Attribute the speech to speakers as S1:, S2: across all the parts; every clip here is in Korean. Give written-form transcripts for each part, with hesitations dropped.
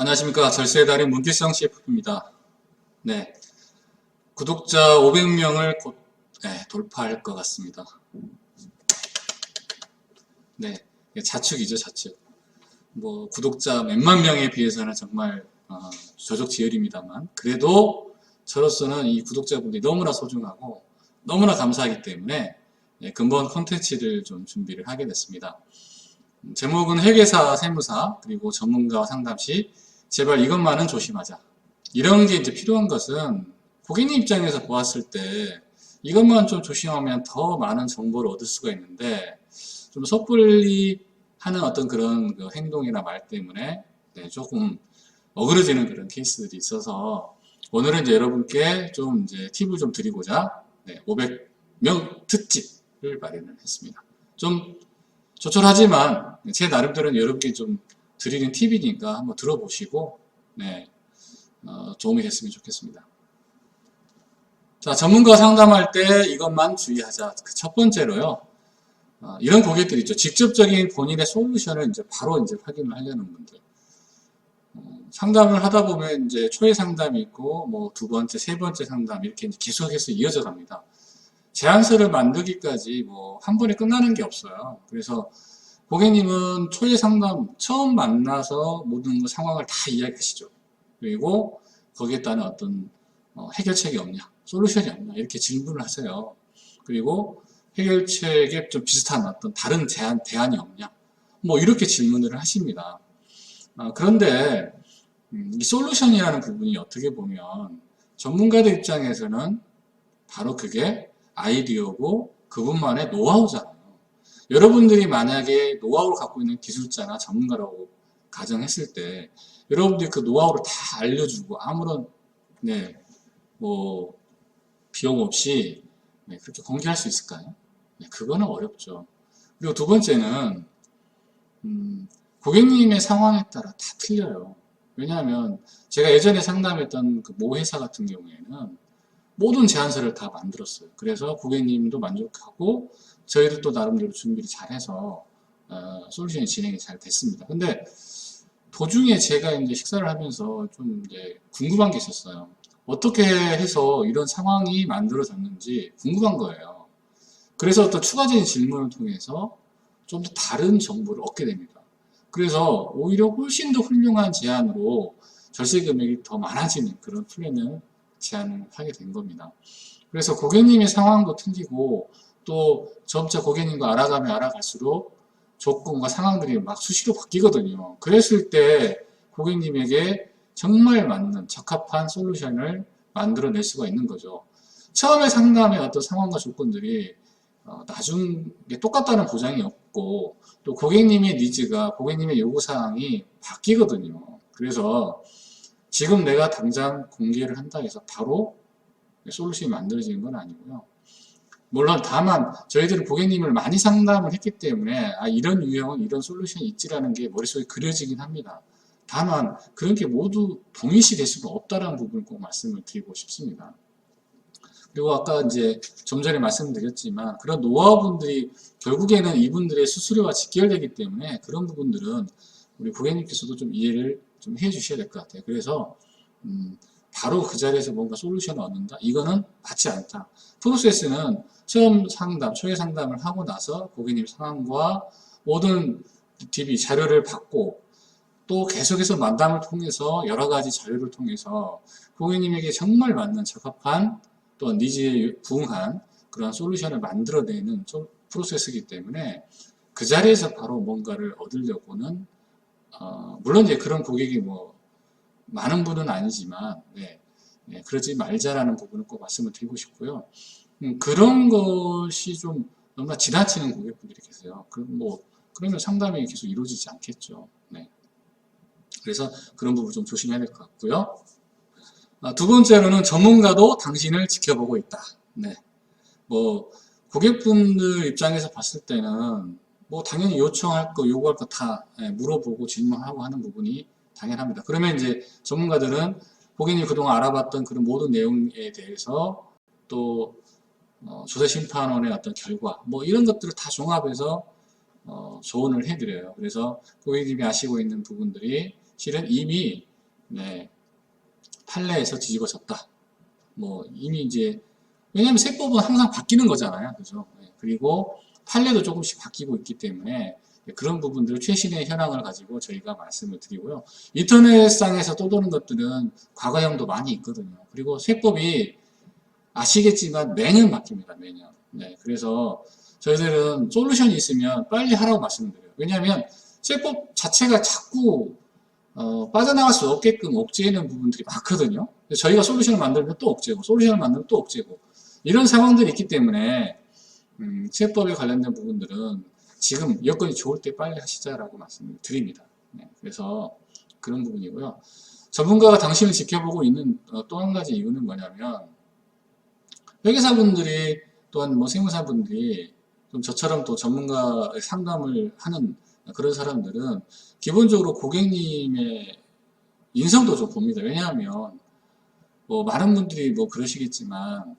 S1: 안녕하십니까. 절세의 달인 문길성 CFP입니다. 네. 구독자 500명을 곧 돌파할 것 같습니다. 네. 자축이죠, 자축. 뭐, 구독자 몇만 명에 비해서는 정말, 저적지열입니다만, 그래도 저로서는 이 구독자분들이 너무나 소중하고, 너무나 감사하기 때문에, 근본 콘텐츠를 좀 준비를 하게 됐습니다. 제목은 회계사, 세무사, 그리고 전문가와 상담시, 제발 이것만은 조심하자. 이런 게 이제 필요한 것은 고객님 입장에서 보았을 때 이것만 좀 조심하면 더 많은 정보를 얻을 수가 있는데 좀 섣불리 하는 어떤 그런 그 행동이나 말 때문에 조금 어그러지는 그런 케이스들이 있어서 오늘은 이제 여러분께 좀 이제 팁을 좀 드리고자 500명 특집을 마련을 했습니다. 좀 조촐하지만 제 나름대로는 여러분께 좀 드리는 팁이니까 한번 들어보시고 도움이 됐으면 좋겠습니다. 자, 전문가 상담할 때 이것만 주의하자. 그 첫 번째로요. 이런 고객들 있죠. 직접적인 본인의 솔루션을 이제 바로 이제 확인을 하려는 분들. 상담을 하다 보면 이제 초회 상담이 있고 뭐 두 번째, 세 번째 상담 이렇게 이제 계속해서 이어져 갑니다. 제안서를 만들기까지 뭐 한 번에 끝나는 게 없어요. 그래서 고객님은 초회 상담 처음 만나서 모든 상황을 다 이야기하시죠. 그리고 거기에 따른 어떤 해결책이 없냐, 솔루션이 없냐 이렇게 질문을 하세요. 그리고 해결책에 좀 비슷한 어떤 다른 대안이 없냐, 뭐 이렇게 질문을 하십니다. 그런데 이 솔루션이라는 부분이 어떻게 보면 전문가들 입장에서는 바로 그게 아이디어고 그분만의 노하우잖아요. 여러분들이 만약에 노하우를 갖고 있는 기술자나 전문가라고 가정했을 때 여러분들이 그 노하우를 다 알려주고 아무런 뭐 비용 없이 그렇게 공개할 수 있을까요? 그거는 어렵죠. 그리고 두 번째는 고객님의 상황에 따라 다 틀려요. 왜냐하면 제가 예전에 상담했던 그 모 회사 같은 경우에는 모든 제안서를 다 만들었어요. 그래서 고객님도 만족하고 저희도 또 나름대로 준비를 잘해서 솔루션이 진행이 잘 됐습니다. 근데 도중에 제가 이제 식사를 하면서 좀 이제 궁금한 게 있었어요. 어떻게 해서 이런 상황이 만들어졌는지 궁금한 거예요. 그래서 또 추가적인 질문을 통해서 좀 더 다른 정보를 얻게 됩니다. 그래서 오히려 훨씬 더 훌륭한 제안으로 절세 금액이 더 많아지는 그런 플랜을 제안을 하게 된 겁니다. 그래서 고객님의 상황도 틀리고 또 점차 고객님과 알아가면 알아갈수록 조건과 상황들이 막 수시로 바뀌거든요. 그랬을 때 고객님에게 정말 맞는 적합한 솔루션을 만들어낼 수가 있는 거죠. 처음에 상담의 어떤 상황과 조건들이 나중에 똑같다는 보장이 없고 또 고객님의 니즈가 고객님의 요구사항이 바뀌거든요. 그래서 지금 내가 당장 공개를 한다 해서 바로 솔루션이 만들어지는 건 아니고요. 물론 다만 저희들은 고객님을 많이 상담을 했기 때문에 이런 유형은 이런 솔루션이 있지라는 게 머릿속에 그려지긴 합니다. 다만 그런 게 모두 동일시 될 수는 없다는 부분을 꼭 말씀을 드리고 싶습니다. 그리고 아까 이제 좀 전에 말씀드렸지만 그런 노하우분들이 결국에는 이분들의 수수료와 직결되기 때문에 그런 부분들은 우리 고객님께서도 좀 이해를 좀 해주셔야 될 것 같아요. 그래서 바로 그 자리에서 뭔가 솔루션을 얻는다? 이거는 맞지 않다. 프로세스는 처음 상담, 초회 상담을 하고 나서 고객님 상황과 모든 DB 자료를 받고 또 계속해서 만담을 통해서 여러 가지 자료를 통해서 고객님에게 정말 맞는 적합한 또 니즈에 부응한 그런 솔루션을 만들어내는 프로세스이기 때문에 그 자리에서 바로 뭔가를 얻으려고는 물론 이제 그런 고객이 뭐 많은 분은 아니지만 그러지 말자라는 부분을 꼭 말씀을 드리고 싶고요. 그런 것이 좀 너무나 지나치는 고객분들이 계세요. 그러면 상담이 계속 이루어지지 않겠죠. 그래서 그런 부분 좀 조심해야 될 것 같고요. 두 번째로는 전문가도 당신을 지켜보고 있다. 뭐 고객분들 입장에서 봤을 때는 뭐 당연히 요청할 거, 요구할 거 다 물어보고 질문하고 하는 부분이 당연합니다. 그러면 이제 전문가들은 고객님이 그동안 알아봤던 그런 모든 내용에 대해서 또 조세심판원의 어떤 결과 뭐 이런 것들을 다 종합해서 조언을 해드려요. 그래서 고객님이 아시고 있는 부분들이 실은 이미 네, 판례에서 뒤집어졌다. 뭐 이미 이제 왜냐하면 세법은 항상 바뀌는 거잖아요, 그죠? 네, 그리고 판례도 조금씩 바뀌고 있기 때문에 그런 부분들 최신의 현황을 가지고 저희가 말씀을 드리고요. 인터넷상에서 떠도는 것들은 과거형도 많이 있거든요. 그리고 세법이 아시겠지만 매년 바뀝니다, 매년. 네, 그래서 저희들은 솔루션이 있으면 빨리 하라고 말씀드려요. 왜냐하면 세법 자체가 자꾸 빠져나갈 수 없게끔 억제하는 부분들이 많거든요. 저희가 솔루션을 만들면 또 억제고, 솔루션을 만들면 또 억제고, 이런 상황들이 있기 때문에 세법에 관련된 부분들은 지금 여건이 좋을 때 빨리 하시자라고 말씀을 드립니다. 네, 그래서 그런 부분이고요. 전문가가 당신을 지켜보고 있는 또 한 가지 이유는 뭐냐면 회계사분들이 또한 뭐 세무사분들이 좀 저처럼 또 전문가 상담을 하는 그런 사람들은 기본적으로 고객님의 인성도 좀 봅니다. 왜냐하면 뭐 많은 분들이 뭐 그러시겠지만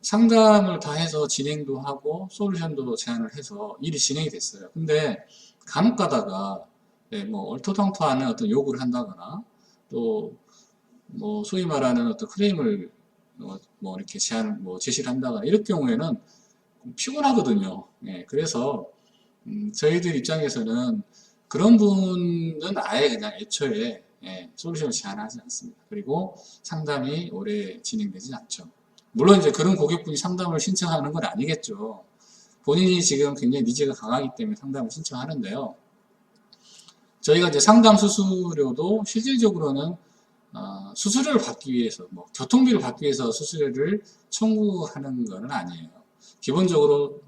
S1: 상담을 다 해서 진행도 하고 솔루션도 제안을 해서 일이 진행이 됐어요. 근데 간혹 가다가 네, 뭐 얼토당토하는 어떤 요구를 한다거나 또 뭐 소위 말하는 어떤 클레임을 뭐 이렇게 제시를 한다거나 이럴 경우에는 피곤하거든요. 예, 그래서 저희들 입장에서는 그런 분은 아예 그냥 애초에 솔루션을 제안하지 않습니다. 그리고 상담이 오래 진행되지 않죠. 물론 이제 그런 고객분이 상담을 신청하는 건 아니겠죠. 본인이 지금 굉장히 니즈가 강하기 때문에 상담을 신청하는데요. 저희가 이제 상담 수수료도 실질적으로는 수수료를 받기 위해서, 뭐 교통비를 받기 위해서 수수료를 청구하는 것은 아니에요. 기본적으로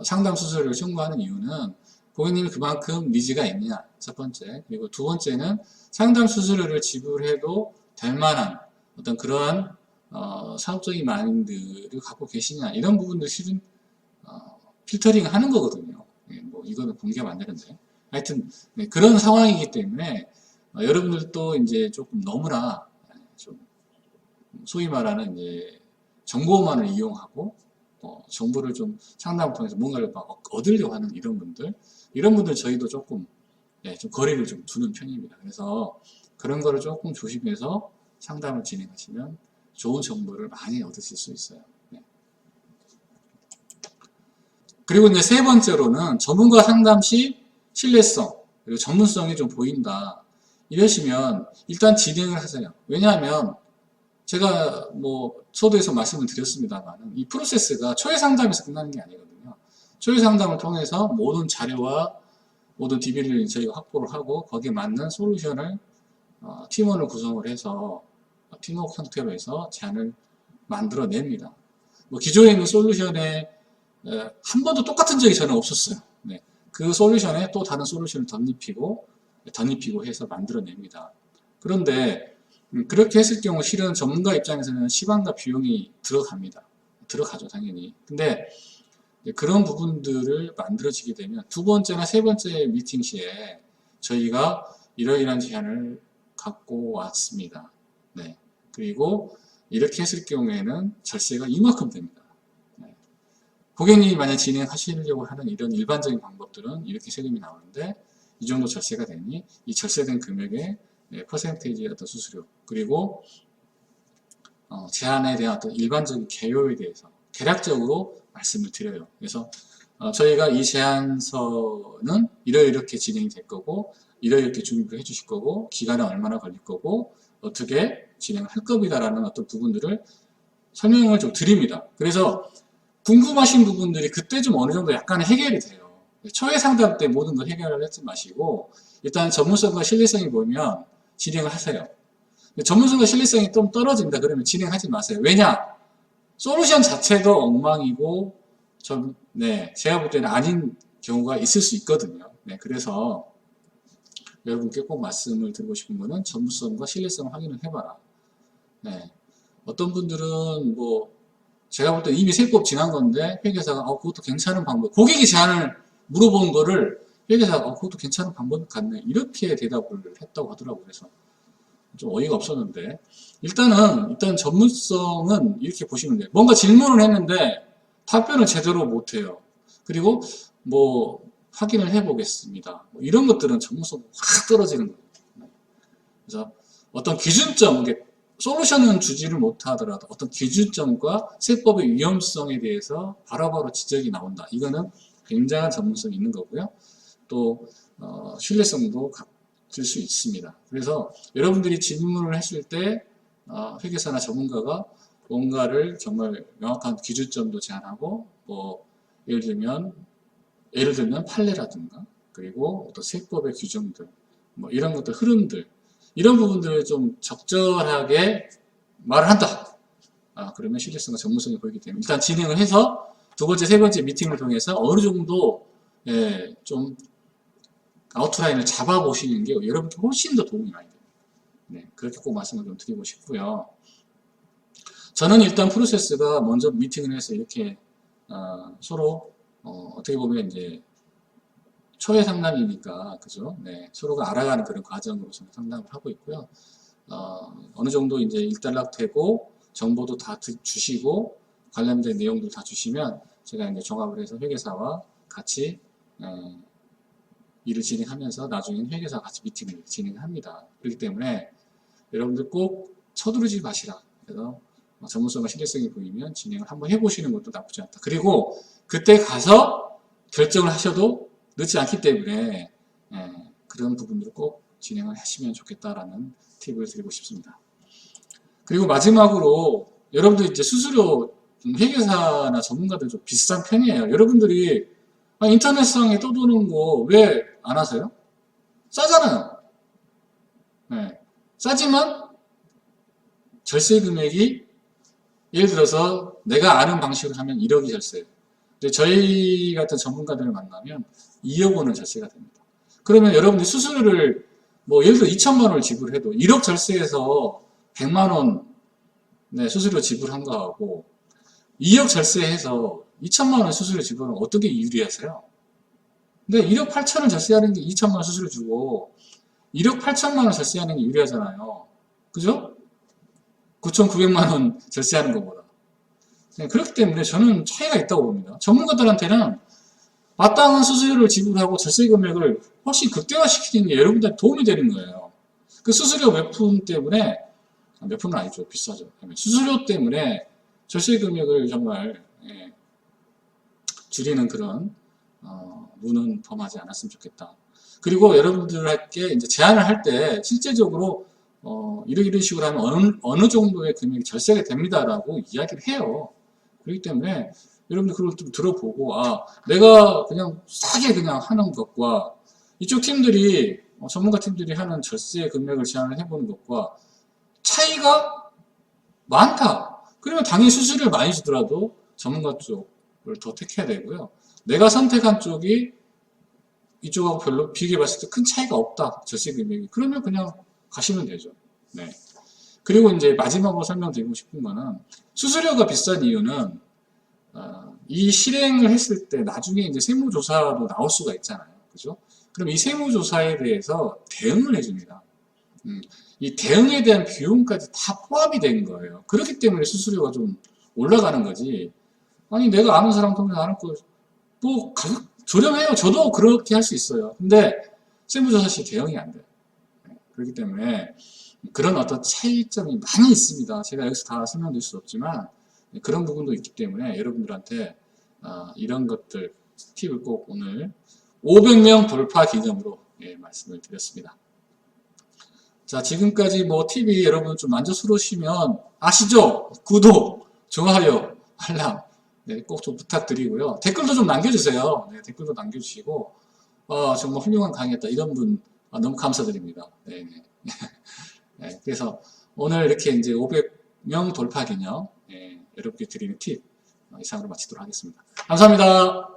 S1: 상담 수수료를 청구하는 이유는 고객님이 그만큼 니즈가 있느냐, 첫 번째. 그리고 두 번째는 상담 수수료를 지불해도 될 만한 어떤 그러한 사업적인 마인드를 갖고 계시냐, 이런 부분들 실은 필터링 하는 거거든요. 예, 뭐 이거는 공개가 안 되는데. 하여튼 네, 그런 상황이기 때문에 여러분들도 이제 조금 너무나 좀 소위 말하는 이제 정보만을 이용하고 정보를 좀 상담을 통해서 뭔가를 막 얻으려고 하는 이런 분들 저희도 조금 좀 거리를 좀 두는 편입니다. 그래서 그런 거를 조금 조심해서 상담을 진행하시면 좋은 정보를 많이 얻으실 수 있어요. 네. 그리고 이제 세 번째로는 전문가 상담 시 신뢰성 그리고 전문성이 좀 보인다. 이러시면 일단 진행을 하세요. 왜냐하면 제가 뭐 서두에서 말씀을 드렸습니다만 이 프로세스가 초회 상담에서 끝나는 게 아니거든요. 초회 상담을 통해서 모든 자료와 모든 DB를 저희가 확보를 하고 거기에 맞는 솔루션을 팀원을 구성을 해서 팀워크 형태로 해서 제안을 만들어냅니다. 뭐 기존에 있는 솔루션에 한 번도 똑같은 적이 저는 없었어요. 네. 그 솔루션에 또 다른 솔루션을 덧입히고 해서 만들어냅니다. 그런데 그렇게 했을 경우 실은 전문가 입장에서는 시간과 비용이 들어갑니다. 들어가죠, 당연히. 근데 그런 부분들을 만들어지게 되면 두 번째나 세 번째 미팅 시에 저희가 이러이러한 제안을 갖고 왔습니다. 네. 그리고 이렇게 했을 경우에는 절세가 이만큼 됩니다. 네. 고객님이 만약 진행하시려고 하는 이런 일반적인 방법들은 이렇게 세금이 나오는데 이 정도 절세가 되니 이 절세된 금액의 퍼센테이지의 어떤 수수료 그리고 제안에 대한 어떤 일반적인 개요에 대해서 대략적으로 말씀을 드려요. 그래서 저희가 이 제안서는 이렇게 진행이 될 거고 이렇게 준비를 해 주실 거고 기간은 얼마나 걸릴 거고 어떻게 진행을 할 겁니다라는 어떤 부분들을 설명을 좀 드립니다. 그래서 궁금하신 부분들이 그때 좀 어느 정도 약간 해결이 돼요. 초회 상담 때 모든 걸 해결을 하지 마시고 일단 전문성과 신뢰성이 보면 진행을 하세요. 전문성과 신뢰성이 좀 떨어진다 그러면 진행하지 마세요. 왜냐? 솔루션 자체도 엉망이고 제가 볼 때는 아닌 경우가 있을 수 있거든요. 네, 그래서 여러분께 꼭 말씀을 드리고 싶은 거는 전문성과 신뢰성을 확인을 해봐라. 네, 어떤 분들은 뭐 제가 볼 때 이미 세법 지난 건데 회계사가 그것도 괜찮은 방법 고객이 제안을 물어본 거를 회계사가 그것도 괜찮은 방법 같네 이렇게 대답을 했다고 하더라고요. 그래서 좀 어이가 없었는데 일단 전문성은 이렇게 보시면 돼요. 뭔가 질문을 했는데 답변을 제대로 못해요. 그리고 뭐 확인을 해보겠습니다. 뭐 이런 것들은 전문성 확 떨어지는 거예요. 그래서 어떤 기준점, 솔루션은 주지를 못하더라도 어떤 기준점과 세법의 위험성에 대해서 바로바로 지적이 나온다. 이거는 굉장한 전문성이 있는 거고요. 또 신뢰성도 갖출 수 있습니다. 그래서 여러분들이 질문을 했을 때 회계사나 전문가가 뭔가를 정말 명확한 기준점도 제안하고 뭐 예를 들면 판례라든가 그리고 어떤 세법의 규정들 뭐 이런 것들 흐름들 이런 부분들을 좀 적절하게 말을 한다. 그러면 신뢰성과 전문성이 보이기 때문에 일단 진행을 해서 두 번째, 세 번째 미팅을 통해서 어느 정도 좀 아웃라인을 잡아보시는 게 여러분께 훨씬 더 도움이 많이 됩니다. 네, 그렇게 꼭 말씀을 좀 드리고 싶고요. 저는 일단 프로세스가 먼저 미팅을 해서 이렇게 서로 어떻게 보면 이제 초회 상담이니까 그죠? 네, 서로가 알아가는 그런 과정으로 저는 상담을 하고 있고요. 어느 정도 이제 일단락되고 정보도 다 주시고 관련된 내용도 다 주시면 제가 이제 종합을 해서 회계사와 같이 일을 진행하면서 나중에는 회계사와 같이 미팅을 진행합니다. 그렇기 때문에 여러분들 꼭 서두르지 마시라. 그래서 전문성과 신뢰성이 보이면 진행을 한번 해보시는 것도 나쁘지 않다. 그리고 그때 가서 결정을 하셔도 늦지 않기 때문에 그런 부분들을 꼭 진행을 하시면 좋겠다라는 팁을 드리고 싶습니다. 그리고 마지막으로 여러분들 이제 수수료 회계사나 전문가들 좀 비싼 편이에요. 여러분들이 인터넷상에 떠도는 거 왜 안 하세요? 싸잖아요. 네. 싸지만 절세 금액이 예를 들어서 내가 아는 방식으로 하면 1억이 절세예요. 근데 저희 같은 전문가들을 만나면 2억 원은 절세가 됩니다. 그러면 여러분들이 수수료를 뭐 예를 들어 2천만 원을 지불해도 1억 절세에서 100만 원 수수료 지불한 거하고 2억 절세해서 2천만 원 수수료 지불하면 어떻게 유리하세요? 근데 1억 8천을 절세하는 게 2천만 원 수수료 주고 1억 8천만 원 절세하는 게 유리하잖아요. 그죠? 9,900만 원 절세하는 것보다. 그렇기 때문에 저는 차이가 있다고 봅니다. 전문가들한테는 마땅한 수수료를 지불하고 절세 금액을 훨씬 극대화시키는 게 여러분들한테 도움이 되는 거예요. 그 수수료 몇 푼 때문에, 몇 푼은 아니죠. 비싸죠. 수수료 때문에 절세 금액을 정말 줄이는 그런 문은 범하지 않았으면 좋겠다. 그리고 여러분들께 이제 제안을 할 때 실제적으로 이런 식으로 하면 어느 정도의 금액이 절세가 됩니다라고 이야기를 해요. 그렇기 때문에 여러분들 그걸 좀 들어보고 내가 그냥 싸게 그냥 하는 것과 이쪽 팀들이 전문가 팀들이 하는 절세 금액을 제안을 해보는 것과 차이가 많다. 그러면 당연히 수수료를 많이 주더라도 전문가 쪽을 더 택해야 되고요. 내가 선택한 쪽이 이쪽하고 별로 비교해 봤을 때 큰 차이가 없다. 절세 금액이. 그러면 그냥 가시면 되죠. 네. 그리고 이제 마지막으로 설명드리고 싶은 거는 수수료가 비싼 이유는 이 실행을 했을 때 나중에 이제 세무조사도 나올 수가 있잖아요. 그죠? 그럼 이 세무조사에 대해서 대응을 해줍니다. 이 대응에 대한 비용까지 다 포함이 된 거예요. 그렇기 때문에 수수료가 좀 올라가는 거지. 아니 내가 아는 사람 통해서 아는 거 뭐 가격 저렴해요. 저도 그렇게 할 수 있어요. 근데 세무조사 시 대응이 안 돼요. 그렇기 때문에 그런 어떤 차이점이 많이 있습니다. 제가 여기서 다 설명드릴 수 없지만 그런 부분도 있기 때문에 여러분들한테 이런 것들 팁을 꼭 오늘 500명 돌파 기념으로 말씀을 드렸습니다. 자, 지금까지 뭐 팁이 여러분 좀 만족스러우시면 아시죠? 구독, 좋아요, 알람 꼭 좀 부탁드리고요. 댓글도 좀 남겨주세요. 댓글도 남겨주시고 정말 훌륭한 강의였다. 이런 분 너무 감사드립니다. 그래서 오늘 이렇게 이제 500명 돌파 기념 여러분께 드리는 팁 이상으로 마치도록 하겠습니다. 감사합니다.